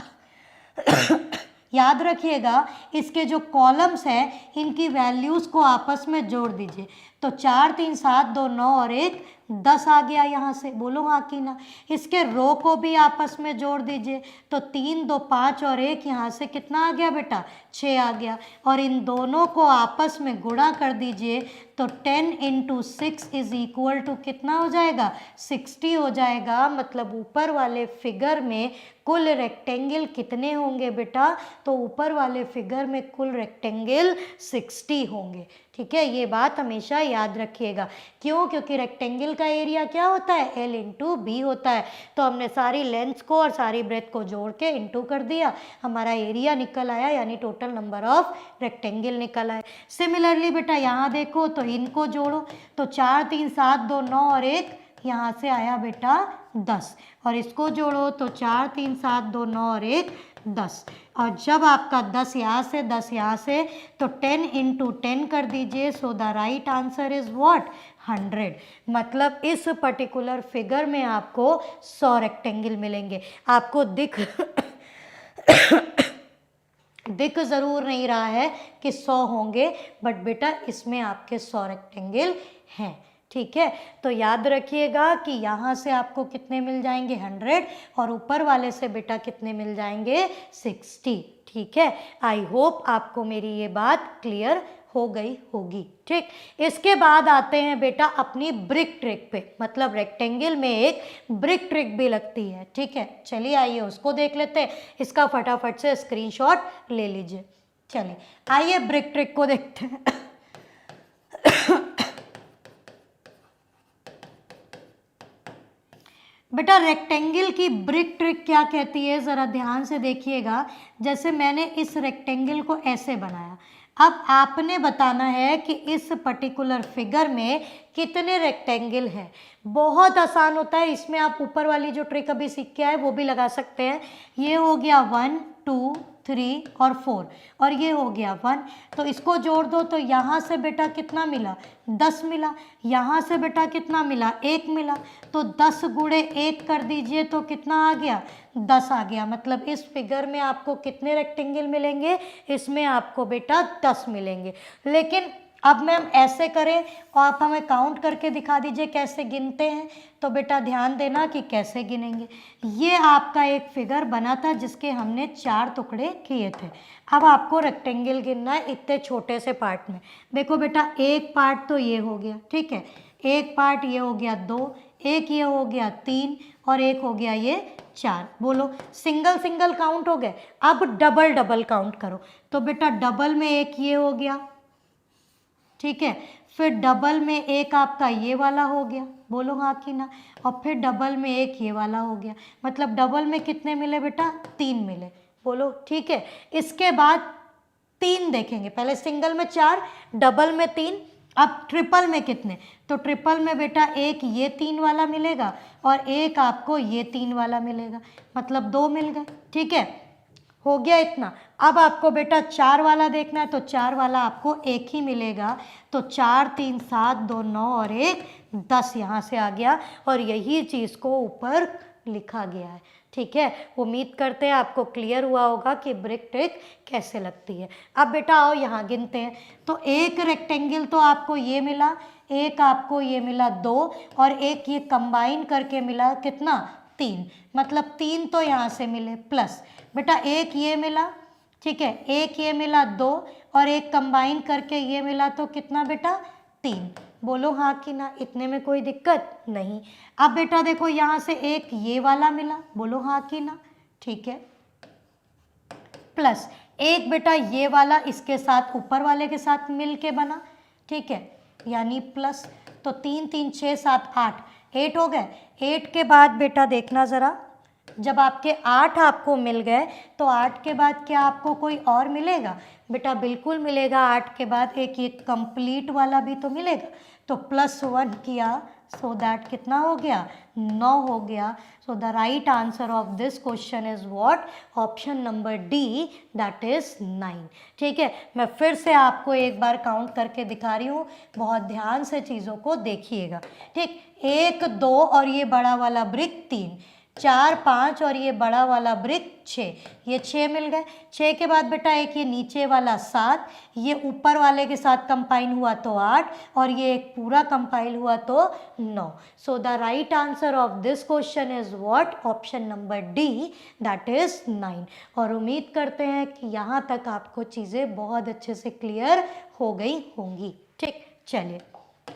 याद रखिएगा इसके जो कॉलम्स हैं इनकी वैल्यूज़ को आपस में जोड़ दीजिए। तो 4 3 7 2 9 और 1 10 आ गया यहाँ से, बोलो हाँ कि ना। इसके रो को भी आपस में जोड़ दीजिए, तो 3 2 5 और 1 यहाँ से कितना आ गया बेटा? 6 आ गया। और इन दोनों को आपस में गुणा कर दीजिए, तो 10 × 6 इज इक्वल टू कितना हो जाएगा? 60 हो जाएगा। मतलब ऊपर वाले फिगर में कुल रेक्टेंगल कितने होंगे बेटा? तो ऊपर वाले फिगर में कुल रेक्टेंगल 60 होंगे। ठीक है, ये बात हमेशा याद रखिएगा। क्यों? क्योंकि रेक्टेंगल का एरिया क्या होता है? L × B होता है। तो हमने सारी लेंथ को और सारी ब्रेथ को जोड़ के इंटू कर दिया, हमारा एरिया निकल आया, यानी टोटल नंबर ऑफ रेक्टेंगल निकल आए। सिमिलरली बेटा यहाँ देखो तो इनको जोड़ो, तो 4 3 7 2 9 और 1 यहाँ से आया बेटा 10, और इसको जोड़ो तो 4 3 7 2 9 और 1 10, और जब आपका 10 यहाँ से 10 यहाँ से, तो 10 × 10 कर दीजिए। सो the right answer is what? 100। मतलब इस पर्टिकुलर फिगर में आपको 100 रेक्टेंगल मिलेंगे। आपको दिख ज़रूर नहीं रहा है कि 100 होंगे, बट बेटा इसमें आपके 100 रेक्टेंगल हैं। ठीक है, तो याद रखिएगा कि यहाँ से आपको कितने मिल जाएंगे? 100, और ऊपर वाले से बेटा कितने मिल जाएंगे? 60। ठीक है, आई होप आपको मेरी ये बात क्लियर हो गई होगी। ठीक, इसके बाद आते हैं बेटा अपनी ब्रिक ट्रिक पे, मतलब रेक्टेंगल में एक ब्रिक ट्रिक भी लगती है। ठीक है, चलिए आइए उसको देख लेते हैं। इसका फटाफट से स्क्रीनशॉट ले लीजिए। चलिए आइए ब्रिक ट्रिक को देखते हैं। बेटा रेक्टेंगल की ब्रिक ट्रिक क्या कहती है, ज़रा ध्यान से देखिएगा। जैसे मैंने इस रेक्टेंगल को ऐसे बनाया, अब आपने बताना है कि इस पर्टिकुलर फिगर में कितने रेक्टेंगल हैं। बहुत आसान होता है, इसमें आप ऊपर वाली जो ट्रिक अभी सीख के आए वो भी लगा सकते हैं। ये हो गया 1 2 3 और 4 और ये हो गया 1। तो इसको जोड़ दो तो यहाँ से बेटा कितना मिला 10 मिला, यहाँ से बेटा कितना मिला 1 मिला, तो 10 गुणे 1 कर दीजिए तो कितना आ गया 10 आ गया। मतलब इस फिगर में आपको कितने रेक्टेंगल मिलेंगे, इसमें आपको बेटा 10 मिलेंगे। लेकिन अब मैम ऐसे करें और आप हमें काउंट करके दिखा दीजिए कैसे गिनते हैं। तो बेटा ध्यान देना कि कैसे गिनेंगे। ये आपका एक फिगर बना था जिसके हमने 4 टुकड़े किए थे। अब आपको रेक्टेंगल गिनना है इतने छोटे से पार्ट में। देखो बेटा एक पार्ट तो ये हो गया, ठीक है, एक पार्ट ये हो गया 2, एक ये हो गया 3 और एक हो गया ये 4। बोलो सिंगल सिंगल काउंट हो गए। अब डबल डबल काउंट करो। तो बेटा डबल में एक ये हो गया, ठीक है, फिर डबल में एक आपका ये वाला हो गया, बोलो हाँ कि ना, और फिर डबल में एक ये वाला हो गया। मतलब डबल में कितने मिले बेटा 3 मिले, बोलो ठीक है। इसके बाद 3 देखेंगे, पहले सिंगल में 4, डबल में 3, अब ट्रिपल में कितने, तो ट्रिपल में बेटा एक ये 3 वाला मिलेगा और एक आपको ये 3 वाला मिलेगा, मतलब 2 मिल गए, ठीक है, हो गया इतना। अब आपको बेटा 4 वाला देखना है तो 4 वाला आपको एक ही मिलेगा। तो 4 3 7 2 9 और 1 10 यहाँ से आ गया और यही चीज़ को ऊपर लिखा गया है, ठीक है। उम्मीद करते हैं आपको क्लियर हुआ होगा कि ब्रिक ट्रिक कैसे लगती है। अब बेटा आओ यहाँ गिनते हैं। तो एक रेक्टेंगल तो आपको ये मिला, एक आपको ये मिला 2 और एक ये कंबाइन करके मिला कितना 3, मतलब 3 तो यहाँ से मिले प्लस बेटा एक ये मिला, ठीक है, एक ये मिला 2 और एक कंबाइन करके ये मिला तो कितना बेटा 3। बोलो हाँ कि ना, इतने में कोई दिक्कत नहीं। अब बेटा देखो यहाँ से एक ये वाला मिला, बोलो हाँ कि ना, ठीक है, प्लस एक बेटा ये वाला इसके साथ ऊपर वाले के साथ मिल के बना, ठीक है, यानी प्लस। तो 3 3 6 7 8 8 हो गए। 8 के बाद बेटा देखना ज़रा, जब आपके 8 आपको मिल गए तो 8 के बाद क्या आपको कोई और मिलेगा बेटा, बिल्कुल मिलेगा। 8 के बाद एक ये कंप्लीट वाला भी तो मिलेगा। तो +1 किया सो दैट कितना हो गया 9 हो गया। सो the right answer of this question is what, option number D, that is 9। ठीक है, मैं फिर से आपको एक बार काउंट करके दिखा रही हूँ, बहुत ध्यान से चीज़ों को देखिएगा। ठीक, 1 2 और ये बड़ा वाला ब्रिक 3, 4 5 और ये बड़ा वाला ब्रिक 6, ये 6 मिल गए। 6 के बाद बेटा एक ये नीचे वाला 7, ये ऊपर वाले के साथ कंपाइन हुआ तो 8 और ये एक पूरा कंपाइल हुआ तो 9। सो the right answer of this question is what, option number D, that is 9। और उम्मीद करते हैं कि यहाँ तक आपको चीज़ें बहुत अच्छे से क्लियर हो गई होंगी। ठीक, चलिए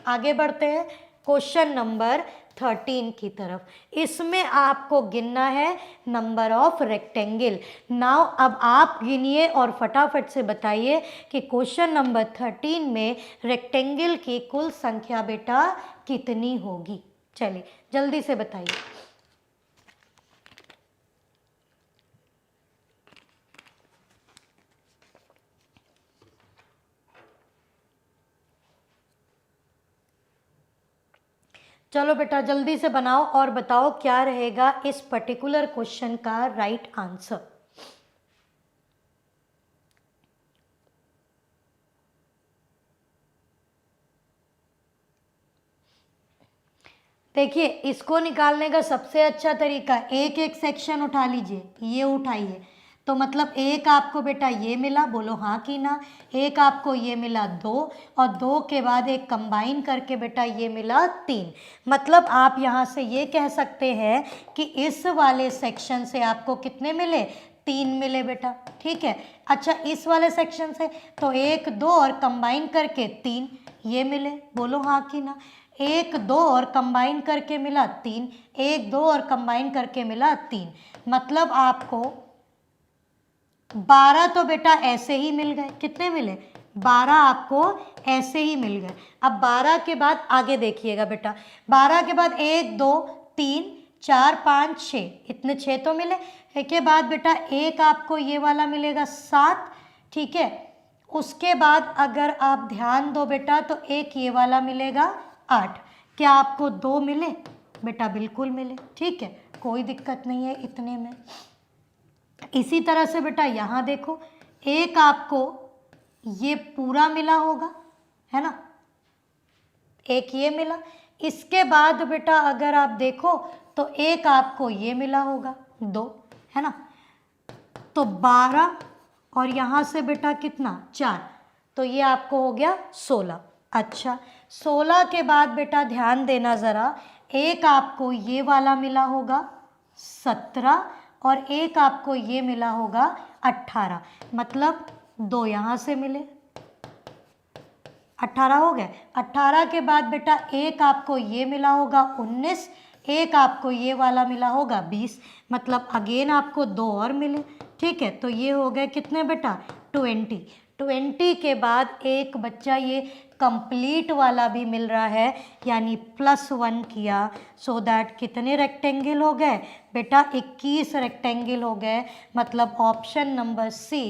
आगे बढ़ते हैं क्वेश्चन नंबर 13 की तरफ। इसमें आपको गिनना है नंबर ऑफ रेक्टेंगल। नाउ अब आप गिनिए और फटाफट से बताइए कि क्वेश्चन नंबर 13 में रेक्टेंगल की कुल संख्या बेटा कितनी होगी। चलिए जल्दी से बताइए। चलो बेटा जल्दी से बनाओ और बताओ क्या रहेगा इस पर्टिकुलर क्वेश्चन का राइट आंसर। देखिए इसको निकालने का सबसे अच्छा तरीका, एक एक सेक्शन उठा लीजिए, ये उठाइए तो मतलब एक आपको बेटा ये मिला, बोलो हाँ कि ना, एक आपको ये मिला 2 और 2 के बाद एक कंबाइन करके बेटा ये मिला 3। मतलब आप यहाँ से ये कह सकते हैं कि इस वाले सेक्शन से आपको कितने मिले, 3 मिले बेटा। ठीक है, अच्छा इस वाले सेक्शन से तो 1 2 और कंबाइन करके 3 ये मिले, बोलो हाँ कि ना। 1 2 और कंबाइन करके मिला 3, 1 2 और कंबाइन करके मिला 3, मतलब आपको 12 तो बेटा ऐसे ही मिल गए। कितने मिले, 12 आपको ऐसे ही मिल गए। अब 12 के बाद आगे देखिएगा बेटा, 12 के बाद 1 2 3 4 5 6, इतने 6 तो मिले। के बाद बेटा एक आपको ये वाला मिलेगा 7, ठीक है। उसके बाद अगर आप ध्यान दो बेटा तो एक ये वाला मिलेगा 8। क्या आपको 2 मिले बेटा, बिल्कुल मिले। ठीक है, कोई दिक्कत नहीं है इतने में। इसी तरह से बेटा यहाँ देखो, एक आपको ये पूरा मिला होगा, है ना, एक ये मिला। इसके बाद बेटा अगर आप देखो तो एक आपको ये मिला होगा, 2, है ना, तो 12 और यहाँ से बेटा कितना 4, तो ये आपको हो गया 16। अच्छा, 16 के बाद बेटा ध्यान देना ज़रा, एक आपको ये वाला मिला होगा 17 और एक आपको ये मिला होगा 18, मतलब 2 यहाँ से मिले, 18 हो गए। 18 के बाद बेटा एक आपको ये मिला होगा 19, एक आपको ये वाला मिला होगा 20, मतलब अगेन आपको 2 और मिले। ठीक है, तो ये हो गए कितने बेटा 20। 20 के बाद एक बच्चा ये कंप्लीट वाला भी मिल रहा है, यानी +1 किया, सो दैट कितने रेक्टेंगल हो गए बेटा 21 रेक्टेंगल हो गए। मतलब ऑप्शन नंबर सी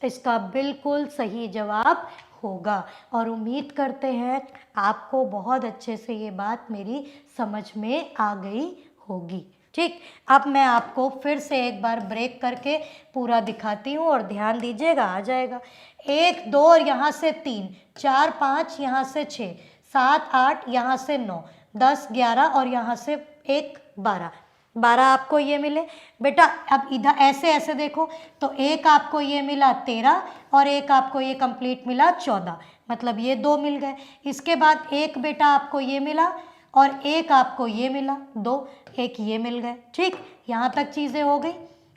इसका बिल्कुल सही जवाब होगा। और उम्मीद करते हैं आपको बहुत अच्छे से ये बात मेरी समझ में आ गई होगी। ठीक, अब मैं आपको फिर से एक बार ब्रेक करके पूरा दिखाती हूँ और ध्यान दीजिएगा, आ जाएगा। 1 2 और यहाँ से 3, 4 5 यहाँ से 6, 7 8 यहाँ से 9, 10 11 और यहाँ से 1 12, 12 आपको ये मिले बेटा। अब इधर ऐसे ऐसे देखो तो एक आपको ये मिला 13 और एक आपको ये कंप्लीट मिला 14, मतलब ये 2 मिल गए। इसके बाद एक बेटा आपको ये मिला और एक आपको ये मिला 2, एक ये मिल गए। ठीक, यहाँ तक चीज़ें हो गई।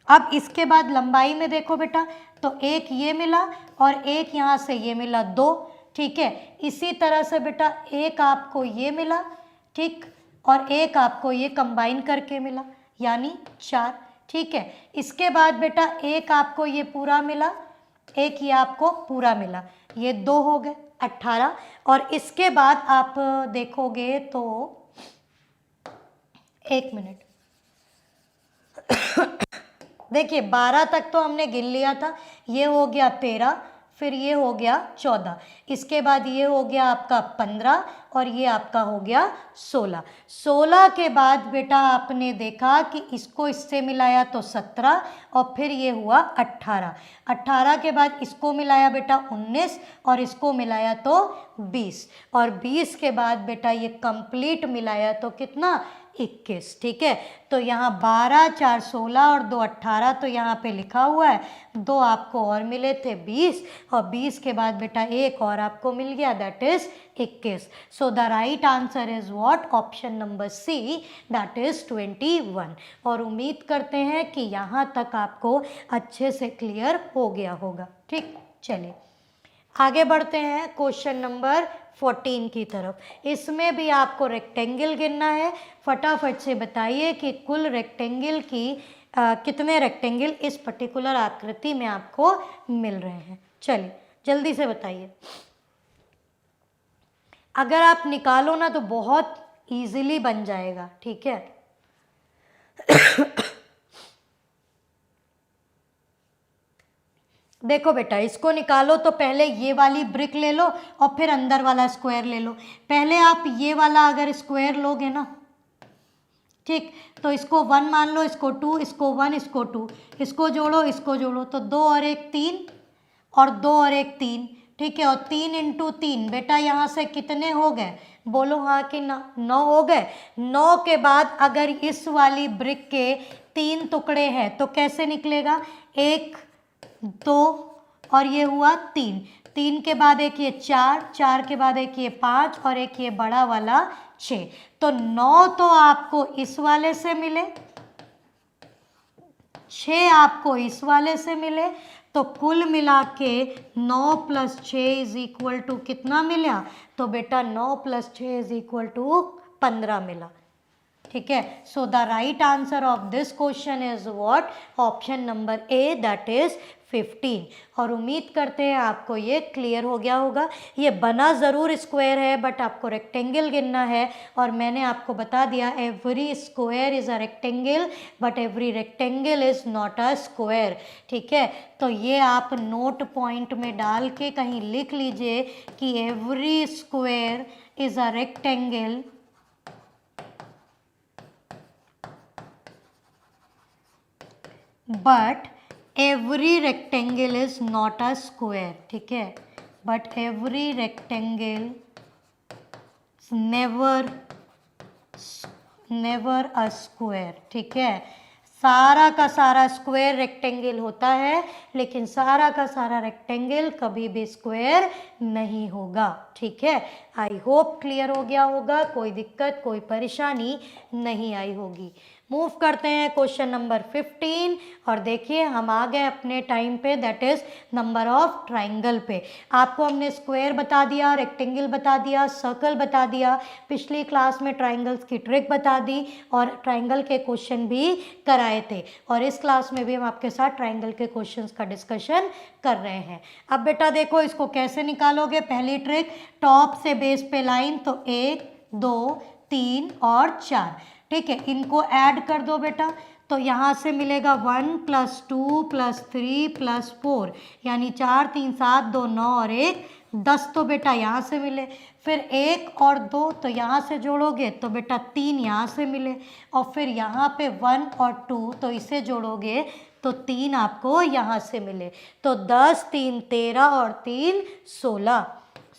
अब इसके बाद लंबाई में देखो बेटा, तो एक ये मिला और एक यहाँ से ये मिला 2। ठीक है, इसी तरह से बेटा एक आपको ये मिला, ठीक, और एक आपको ये कंबाइन करके मिला, यानी 4। ठीक है, इसके बाद बेटा एक आपको ये पूरा मिला, एक ये आपको पूरा मिला, ये 2 हो गए 18। और इसके बाद आप देखोगे तो, एक मिनट, देखिए 12 तक तो हमने गिन लिया था, ये हो गया 13, फिर ये हो गया 14, इसके बाद ये हो गया आपका 15 और ये आपका हो गया 16। 16 के बाद बेटा आपने देखा कि इसको इससे मिलाया तो 17 और फिर ये हुआ 18। 18 के बाद इसको मिलाया बेटा 19 और इसको मिलाया तो 20 और 20 के बाद बेटा ये कंप्लीट मिलाया तो कितना 21। ठीक है, तो यहाँ 12 4 16 और 2 18, तो यहाँ पे लिखा हुआ है 2 आपको और मिले थे 20 और 20 के बाद बेटा एक और आपको मिल गया, that is 21। So the right answer is what, option number C, that is 21। और उम्मीद करते हैं कि यहाँ तक आपको अच्छे से क्लियर हो गया होगा। ठीक, चलिए आगे बढ़ते हैं क्वेश्चन नंबर 14 की तरफ। इसमें भी आपको रेक्टेंगल गिनना है। फटाफट से बताइए कि कुल रेक्टेंगल की कितने रेक्टेंगल इस पर्टिकुलर आकृति में आपको मिल रहे हैं। चलिए जल्दी से बताइए। अगर आप निकालो ना तो बहुत इजीली बन जाएगा। ठीक है, देखो बेटा इसको निकालो तो पहले ये वाली ब्रिक ले लो और फिर अंदर वाला स्क्वायर ले लो। पहले आप ये वाला अगर स्क्वायर लोगे ना, ठीक, तो इसको 1 मान लो, इसको 2, इसको 1, इसको 2, इसको जोड़ो, इसको जोड़ो, तो 2 और 1 3 और 2 और 1 3। ठीक है, और 3 × 3 बेटा यहाँ से कितने हो गए, बोलो हाँ कि ना, 9 हो गए। 9 के बाद अगर इस वाली ब्रिक के 3 टुकड़े हैं तो कैसे निकलेगा, 1 2 और ये हुआ 3, 3 के बाद एक ये 4, 4 के बाद एक ये 5 और एक ये बड़ा वाला 6। तो 9 तो आपको इस वाले से मिले, 6 आपको इस वाले से मिले, तो कुल मिला के 9 + 6 = कितना मिला, तो बेटा 9 + 6 = 15 मिला। ठीक है, सो the right answer of this question is what, option number A, that is 15। और उम्मीद करते हैं आपको ये क्लियर हो गया होगा। ये बना ज़रूर स्क्वायर है बट आपको रेक्टेंगल गिनना है, और मैंने आपको बता दिया every square is a rectangle but every rectangle is not a square. ठीक है, तो ये आप नोट पॉइंट में डाल के कहीं लिख लीजिए कि every square is a rectangle but every rectangle is not a square, ठीक है, but every rectangle never a square, ठीक है। सारा का सारा स्क्वायर रेक्टेंगल होता है, लेकिन सारा का सारा रेक्टेंगल कभी भी स्क्वायर नहीं होगा, ठीक है। आई होप क्लियर हो गया होगा, कोई दिक्कत कोई परेशानी नहीं आई होगी। मूव करते हैं क्वेश्चन नंबर 15 और देखिए हम आ गए अपने टाइम पे, that is number of triangle पे। आपको हमने स्क्वायर बता दिया, रेक्टेंगल बता दिया, सर्कल बता दिया, पिछली क्लास में ट्राइंगल्स की ट्रिक बता दी और ट्राइंगल के क्वेश्चन भी कराए थे, और इस क्लास में भी हम आपके साथ ट्राइंगल के क्वेश्चंस का डिस्कशन कर रहे हैं। अब बेटा देखो इसको कैसे निकालोगे। पहली ट्रिक, टॉप से बेस पे लाइन, तो 1 2 3 और 4, ठीक है, इनको ऐड कर दो बेटा, तो यहाँ से मिलेगा 1 + 2 + 3 + 4, यानी 4 3 7 2 9 और 1 10, तो बेटा यहाँ से मिले। फिर 1 और 2 तो यहाँ से जोड़ोगे तो बेटा 3 यहाँ से मिले, और फिर यहाँ पे 1 और 2 तो इसे जोड़ोगे तो 3 आपको यहाँ से मिले, तो 10 3 13 और 3 16।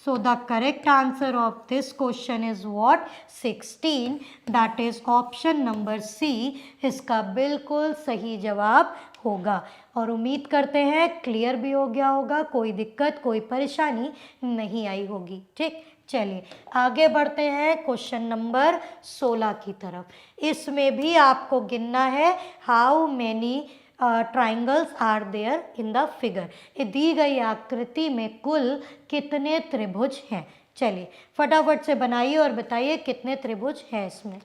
So the correct answer of this question is what? 16, that is option number C इसका बिल्कुल सही जवाब होगा। और उम्मीद करते हैं क्लियर भी हो गया होगा, कोई दिक्कत कोई परेशानी नहीं आई होगी, ठीक। चलिए आगे बढ़ते हैं क्वेश्चन नंबर 16 की तरफ। इसमें भी आपको गिनना है how many triangles are there in the figure. दी गई आकृति में कुल कितने त्रिभुज हैं। चलिए फटाफट से बनाइए और बताइए कितने त्रिभुज हैं इसमें।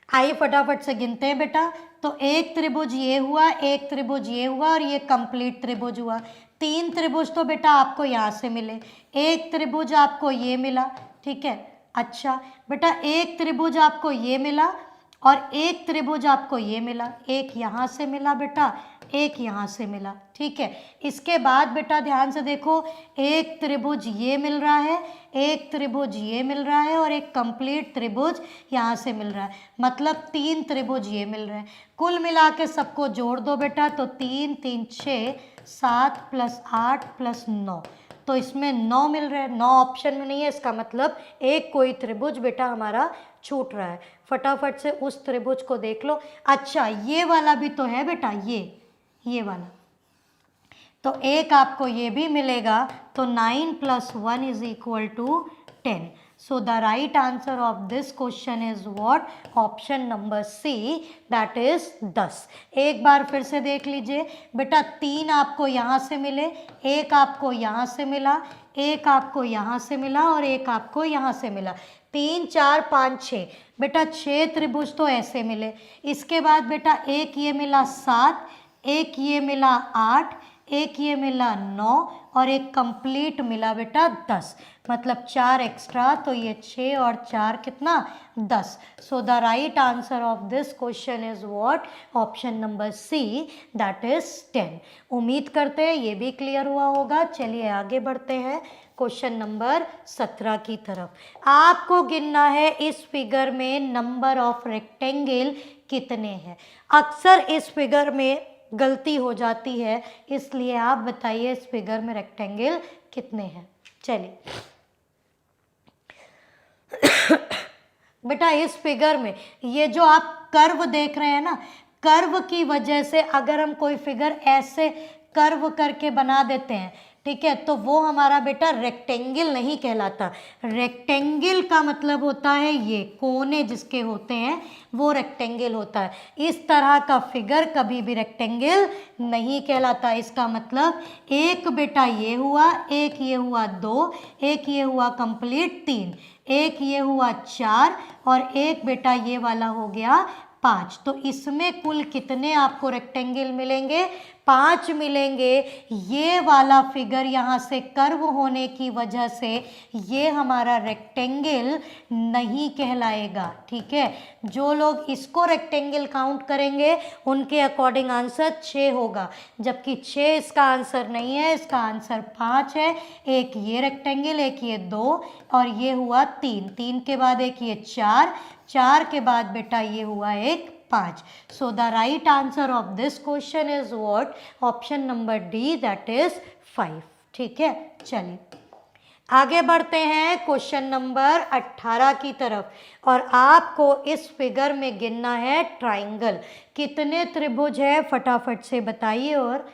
आइए फटाफट से गिनते हैं बेटा। तो एक त्रिभुज ये हुआ, एक त्रिभुज ये हुआ और ये कंप्लीट त्रिभुज हुआ। 3 त्रिभुज तो बेटा आपको यहाँ से मिले, एक त्रिभुज आपको ये मिला, ठीक है। अच्छा बेटा एक त्रिभुज आपको ये मिला और एक त्रिभुज आपको ये मिला, एक यहाँ से मिला बेटा, एक यहाँ से मिला, ठीक है। इसके बाद बेटा ध्यान से देखो, एक त्रिभुज ये मिल रहा है, एक त्रिभुज ये मिल रहा है और एक कंप्लीट त्रिभुज यहाँ से मिल रहा है, मतलब 3 त्रिभुज ये मिल रहे हैं। कुल मिला के सबको जोड़ दो बेटा, तो 3 3 6 7 + 8 + 9, तो इसमें 9 मिल रहे हैं। 9 ऑप्शन में नहीं है, इसका मतलब एक कोई त्रिभुज बेटा हमारा छूट रहा है। फटाफट से उस त्रिभुज को देख लो। अच्छा ये वाला भी तो है बेटा, ये वाला, तो एक आपको ये भी मिलेगा, तो 9 + 1 = 10। So the right answer of this question is what? Option number C, that is 10। एक बार फिर से देख लीजिए बेटा, 3 आपको यहाँ से मिले, एक आपको यहाँ से मिला, एक आपको यहाँ से मिला और एक आपको यहाँ से मिला। 3 4 5 6 बेटा 6 त्रिभुज तो ऐसे मिले। इसके बाद बेटा एक ये मिला 7, एक ये मिला 8, एक ये मिला 9 और एक कंप्लीट मिला बेटा 10, मतलब 4 एक्स्ट्रा, तो ये 6 और 4 कितना? 10। So the right answer of this question is what? Option number C, that is 10। उम्मीद करते हैं ये भी क्लियर हुआ होगा। चलिए आगे बढ़ते हैं क्वेश्चन नंबर 17 की तरफ। आपको गिनना है इस फिगर में नंबर ऑफ रेक्टेंगल कितने हैं। अक्सर इस फिगर में गलती हो जाती है, इसलिए आप बताइए इस फिगर में रेक्टेंगल कितने हैं। चलिए बेटा इस फिगर में ये जो आप कर्व देख रहे हैं ना, कर्व की वजह से अगर हम कोई फिगर ऐसे कर्व करके बना देते हैं, ठीक है, तो वो हमारा बेटा रेक्टेंगल नहीं कहलाता। रेक्टेंगल का मतलब होता है ये कोने जिसके होते हैं वो रेक्टेंगल होता है। इस तरह का फिगर कभी भी रेक्टेंगल नहीं कहलाता। इसका मतलब एक बेटा ये हुआ, एक ये हुआ 2, एक ये हुआ कंप्लीट 3, एक ये हुआ 4 और एक बेटा ये वाला हो गया 5। तो इसमें कुल कितने आपको रेक्टेंगल मिलेंगे? 5 मिलेंगे। ये वाला फिगर यहाँ से कर्व होने की वजह से ये हमारा रेक्टेंगल नहीं कहलाएगा। ठीक है, जो लोग इसको रेक्टेंगल काउंट करेंगे उनके अकॉर्डिंग आंसर 6 होगा, जबकि 6 इसका आंसर नहीं है, इसका आंसर 5 है। एक ये रेक्टेंगल, एक ये 2 और ये हुआ 3, 3 के बाद एक ये 4, 4 के बाद बेटा ये हुआ एक 5। सो the right answer of this question is what? Option number D, that is 5। ठीक है, चलिए आगे बढ़ते हैं क्वेश्चन नंबर 18 की तरफ। और आपको इस फिगर में गिनना है ट्राइंगल। कितने त्रिभुज है फटाफट से बताइए और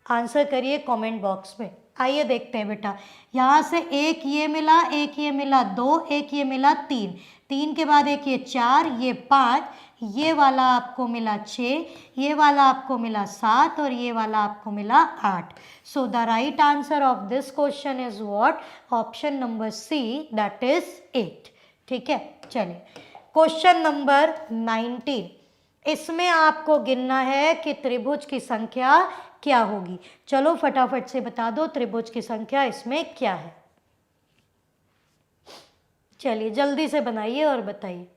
आंसर करिए कमेंट बॉक्स में। आइए देखते हैं बेटा, यहाँ से एक ये मिला, एक ये मिला 2, एक ये मिला 3, 3 के बाद एक ये 4, ये 5, ये वाला आपको मिला 6, ये वाला आपको मिला 7 और ये वाला आपको मिला 8। So the right answer of this question is what? Option number C, that is 8। ठीक है, चलिए क्वेश्चन नंबर 19। इसमें आपको गिनना है कि त्रिभुज की संख्या क्या होगी। चलो फटाफट से बता दो त्रिभुज की संख्या इसमें क्या है। चलिए जल्दी से बनाइए और बताइए।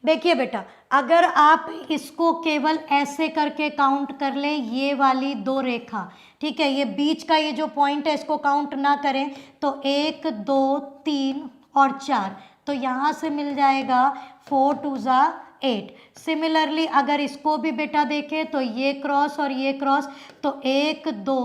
देखिए बेटा, अगर आप इसको केवल ऐसे करके काउंट कर लें, ये वाली 2 रेखा, ठीक है, ये बीच का ये जो पॉइंट है इसको काउंट ना करें तो 1 2 3 और 4, तो यहाँ से मिल जाएगा 4 2 जा 8। सिमिलरली अगर इसको भी बेटा देखें तो ये क्रॉस और ये क्रॉस, तो 1 2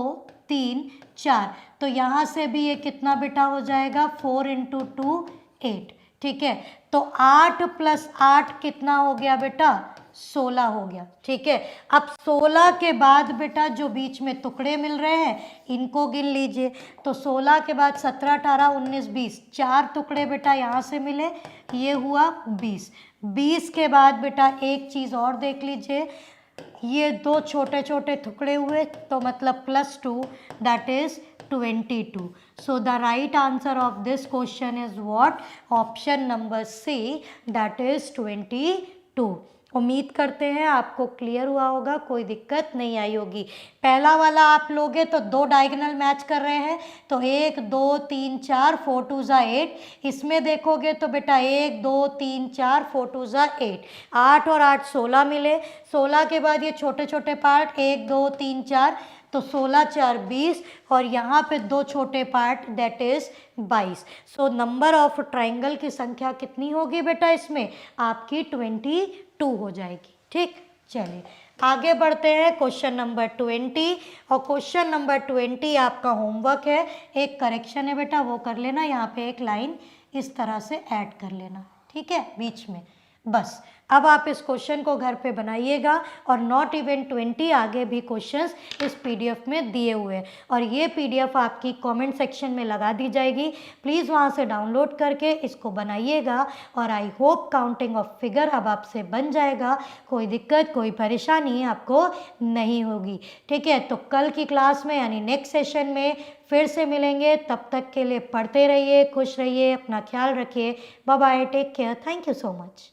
3 4, तो यहाँ से भी ये कितना बेटा हो जाएगा? 4 × 2 8। ठीक है, तो 8 + 8 कितना हो गया बेटा? 16 हो गया। ठीक है, अब 16 के बाद बेटा जो बीच में टुकड़े मिल रहे हैं इनको गिन लीजिए। तो 16 के बाद 17 18 19 20, 4 टुकड़े बेटा यहाँ से मिले, ये हुआ 20। 20 के बाद बेटा एक चीज़ और देख लीजिए, ये 2 छोटे छोटे टुकड़े हुए, तो मतलब +2, that is 22। So the right answer of this question is what? Option number C, that is 22। उम्मीद करते हैं आपको क्लियर हुआ होगा, कोई दिक्कत नहीं आई होगी। पहला वाला आप लोगे तो 2 डायगोनल मैच कर रहे हैं, तो 1 2 3 4, 4 2 जा 8। इसमें देखोगे तो बेटा 1 2 3 4, 4 2 जा 8, 8 और 8 16 मिले। 16 के बाद ये छोटे छोटे पार्ट 1 2 3 4, तो 16 4 20 और यहाँ पे 2 छोटे part, that is 22। So number of triangle की संख्या कितनी होगी बेटा? इसमें आपकी 22 हो जाएगी। ठीक, चलिए आगे बढ़ते हैं क्वेश्चन नंबर 20। और क्वेश्चन नंबर 20 आपका होमवर्क है, एक करेक्शन है बेटा, वो कर लेना। यहाँ पे एक लाइन इस तरह से ऐड कर लेना, ठीक है, बीच में। बस अब आप इस क्वेश्चन को घर पे बनाइएगा। और नॉट इवन 20 आगे भी क्वेश्चंस इस पीडीएफ में दिए हुए हैं, और ये पीडीएफ आपकी कमेंट सेक्शन में लगा दी जाएगी। प्लीज़ वहाँ से डाउनलोड करके इसको बनाइएगा। और I hope counting of figure अब आपसे बन जाएगा, कोई दिक्कत कोई परेशानी आपको नहीं होगी। ठीक है, तो कल की क्लास में यानी नेक्स्ट सेशन में फिर से मिलेंगे। तब तक के लिए पढ़ते रहिए, खुश रहिए, अपना ख्याल रखिए। Bye bye, take care, thank you so much.